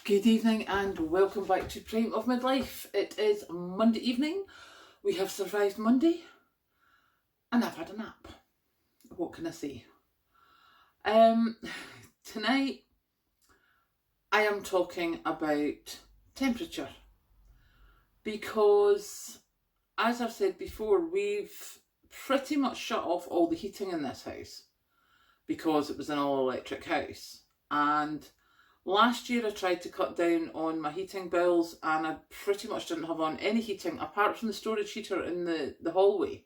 Good evening and welcome back to Prime of Midlife. It is Monday evening. We have survived Monday and I've had a nap. What can I say? Tonight I am talking about temperature because, as I've said before, we've pretty much shut off all the heating in this house because it was an all-electric house. And last year I tried to cut down on my heating bills and I pretty much didn't have on any heating apart from the storage heater in the hallway,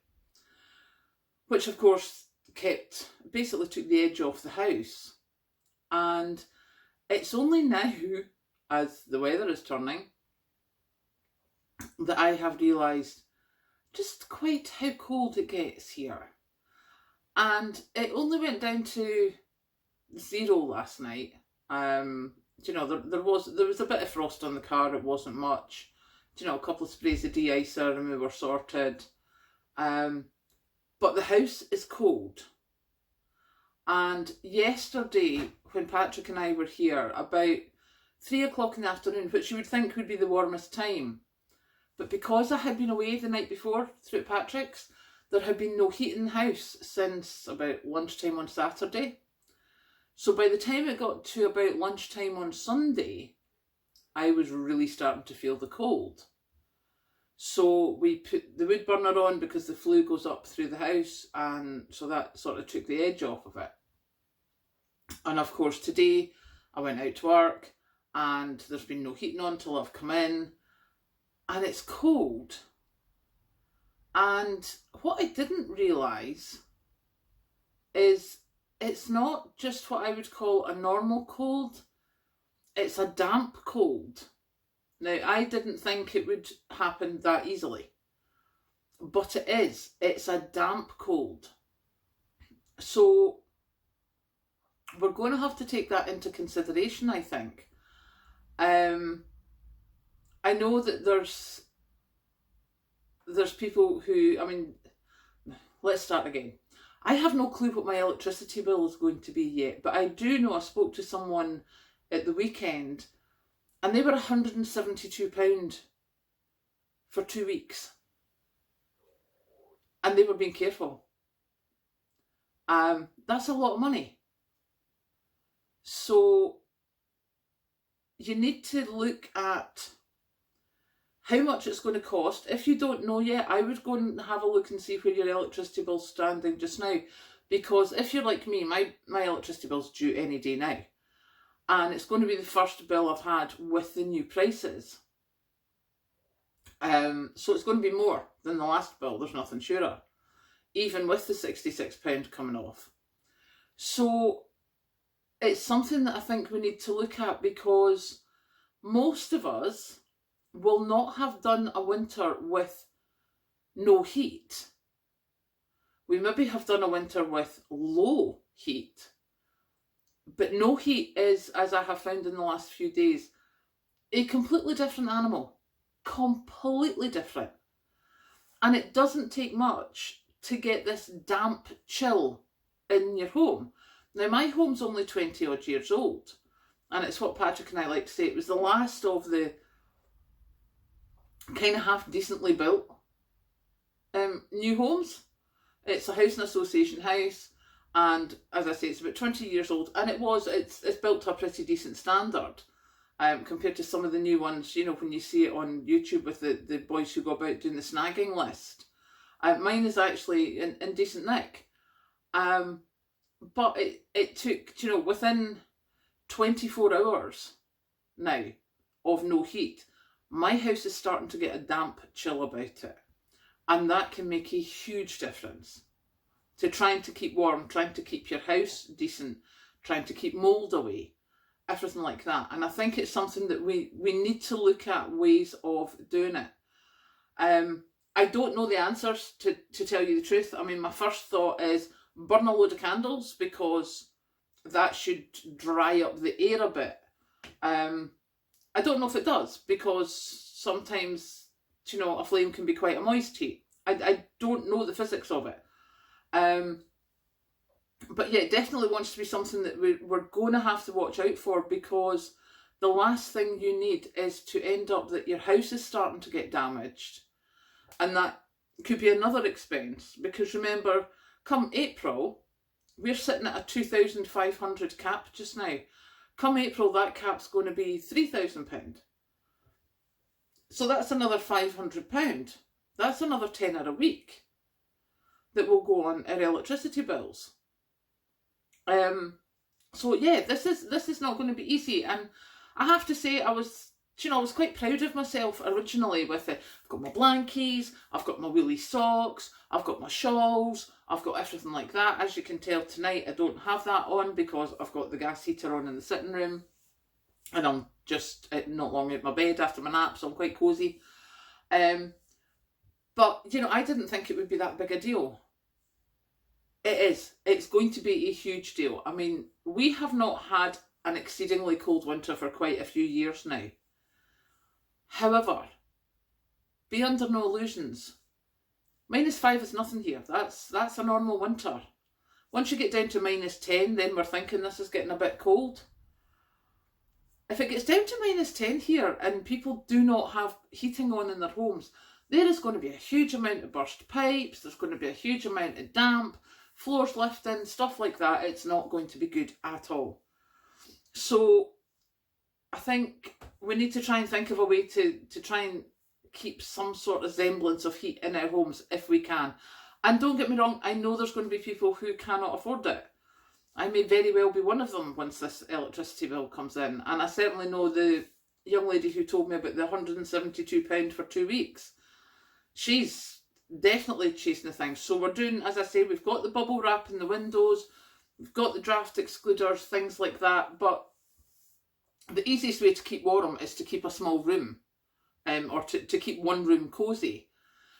which of course basically took the edge off the house. And it's only now, as the weather is turning, that I have realised just quite how cold it gets here. And it only went down to 0 last night. There was a bit of frost on the car. It wasn't much. A couple of sprays of de-icer and we were sorted. But the house is cold. And yesterday, when Patrick and I were here, about 3 o'clock in the afternoon, which you would think would be the warmest time, but because I had been away the night before through Patrick's, there had been no heat in the house since about lunchtime on Saturday. So by the time it got to about lunchtime on Sunday, I was really starting to feel the cold. So we put the wood burner on because the flue goes up through the house, and so that sort of took the edge off of it. And of course today I went out to work and there's been no heating on till I've come in, and it's cold. And what I didn't realise is it's not just what I would call a normal cold, it's a damp cold. Now, I didn't think it would happen that easily, but it is. It's a damp cold. So we're going to have to take that into consideration, I think. I know that there's people who, let's start again. I have no clue what my electricity bill is going to be yet, but I do know I spoke to someone at the weekend and they were £172 for 2 weeks. And they were being careful. That's a lot of money. So you need to look at how much it's going to cost. If you don't know yet, I would go and have a look and see where your electricity bill's standing just now. Because if you're like me, my electricity bill's due any day now. And it's going to be the first bill I've had with the new prices. So it's going to be more than the last bill, there's nothing surer. Even with the £66 coming off. So it's something that I think we need to look at, because most of us will not have done a winter with no heat. We maybe have done a winter with low heat. But no heat is, as I have found in the last few days, a completely different animal. Completely different. And it doesn't take much to get this damp chill in your home. Now, my home's only 20 odd years old. And it's what Patrick and I like to say. It was the last of the kind of half decently built new homes. It's a housing association house, and as I say, it's about 20 years old, and it's built to a pretty decent standard compared to some of the new ones, when you see it on YouTube with the boys who go about doing the snagging list. Mine is actually in decent nick, but it took, within 24 hours now of no heat, my house is starting to get a damp chill about it. And that can make a huge difference to trying to keep warm, trying to keep your house decent, trying to keep mould away, everything like that. And I think it's something that we need to look at ways of doing it. I don't know the answers, to tell you the truth. My first thought is burn a load of candles, because that should dry up the air a bit. I don't know if it does, because sometimes, a flame can be quite a moist heat. I don't know the physics of it. But yeah, it definitely wants to be something that we're going to have to watch out for, because the last thing you need is to end up that your house is starting to get damaged, and that could be another expense, because remember, come April, we're sitting at a £2,500 cap just now. Come April, that cap's going to be £3,000. So that's another £500. That's another tenner a week that will go on our electricity bills. So yeah, this is not going to be easy, and I have to say I was quite proud of myself originally with it. I've got my blankies, I've got my woolly socks, I've got my shawls, I've got everything like that. As you can tell tonight, I don't have that on because I've got the gas heater on in the sitting room, and I'm just not long out my bed after my nap, so I'm quite cosy. But I didn't think it would be that big a deal. It is. It's going to be a huge deal. I mean, we have not had an exceedingly cold winter for quite a few years now. However, be under no illusions. -5 is nothing here. That's a normal winter. Once you get down to -10, then we're thinking this is getting a bit cold. If it gets down to -10 here and people do not have heating on in their homes, there is going to be a huge amount of burst pipes, there's going to be a huge amount of damp, floors lifting, stuff like that. It's not going to be good at all. So I think we need to try and think of a way to try and keep some sort of semblance of heat in our homes if we can. And don't get me wrong, I know there's going to be people who cannot afford it. I may very well be one of them once this electricity bill comes in. And I certainly know the young lady who told me about the £172 for 2 weeks. She's definitely chasing the thing. So we're doing, as I say, we've got the bubble wrap in the windows, we've got the draft excluders, things like that. But the easiest way to keep warm is to keep a small room, or to keep one room cosy.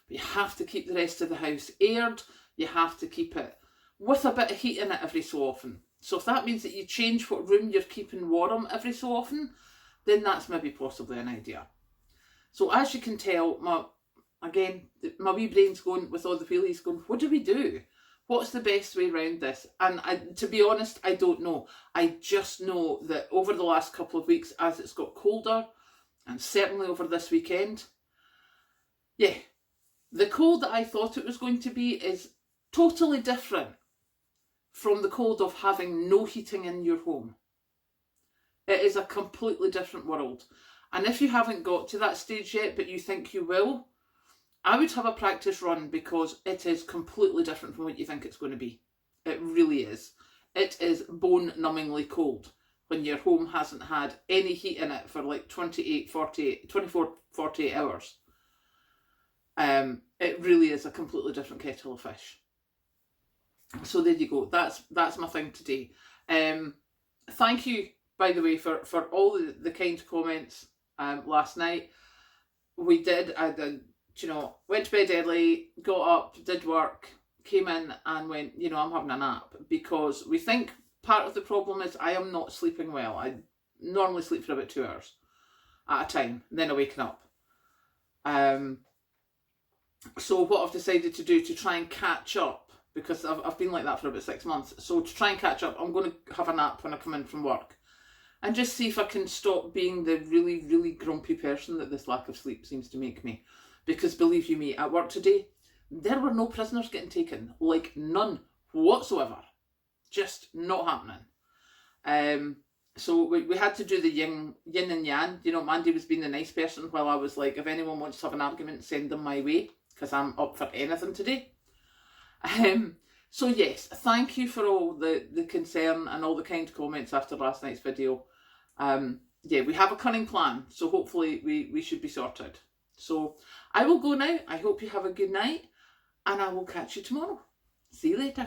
But you have to keep the rest of the house aired. You have to keep it with a bit of heat in it every so often. So if that means that you change what room you're keeping warm every so often, then that's maybe possibly an idea. So as you can tell, my wee brain's going with all the wheelies going, what do we do? What's the best way around this? And to be honest, I don't know. I just know that over the last couple of weeks, as it's got colder, and certainly over this weekend, yeah, the cold that I thought it was going to be is totally different from the cold of having no heating in your home. It is a completely different world. And if you haven't got to that stage yet, but you think you will, I would have a practice run, because it is completely different from what you think it's going to be. It really is. It is bone-numbingly cold when your home hasn't had any heat in it for like 24, 48 hours. It really is a completely different kettle of fish. So there you go. That's my thing today. Thank you, by the way, for all the kind comments last night. I did, went to bed early, got up, did work, came in and went, I'm having a nap, because we think part of the problem is I am not sleeping well. I normally sleep for about 2 hours at a time, then I waken up. So what I've decided to do to try and catch up, because I've been like that for about 6 months, so to try and catch up, I'm going to have a nap when I come in from work and just see if I can stop being the really, really grumpy person that this lack of sleep seems to make me. Because believe you me, at work today, there were no prisoners getting taken. Like, none whatsoever. Just not happening. So we had to do the yin and yang. Mandy was being the nice person, while I was like, if anyone wants to have an argument, send them my way, because I'm up for anything today. So yes, thank you for all the concern and all the kind comments after last night's video. Yeah, we have a cunning plan, so hopefully we should be sorted. So I will go now. I hope you have a good night, and I will catch you tomorrow. See you later.